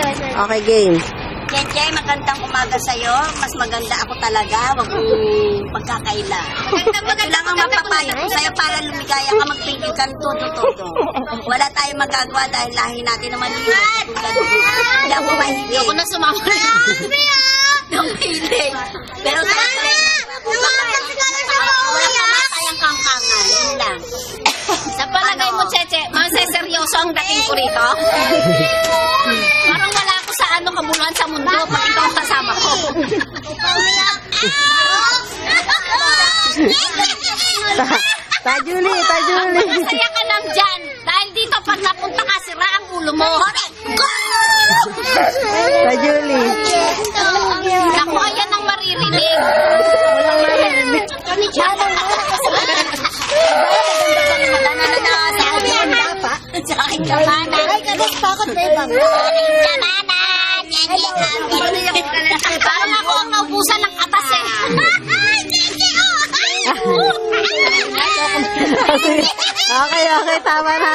Okay, game. Jenjay, magandang umaga sa'yo. Mas maganda ako talaga. Huwag mong pagkakaila. Ito lang ang mapapayo ko sa'yo para lumigaya ka, magpigil ka ng todo-todo. Wala tayong magagawa dahil lahi natin naman yun. Hindi ako mahilig. Ako na sumama na. Mahilig. Pero talaga, wala kamatayang kangkangan. Yun lang. Sa palagay mo, Cheche, maseseryoso ang dating ko rito? Parang wala ako sa kabuluhan sa mundo pag ikaw ang kasama ko. Ta Julie, Ta Julie. Masaya ka lang dyan. Dahil dito pag napunta ka, sira ang ulo mo. Ta Julie. Ako, ayan ang maririnig. Sa aking kamana. Ay, kadas pa ako, Bebang. Kamana. Parang ako ang naubusan ng atas eh. Okay, tama na.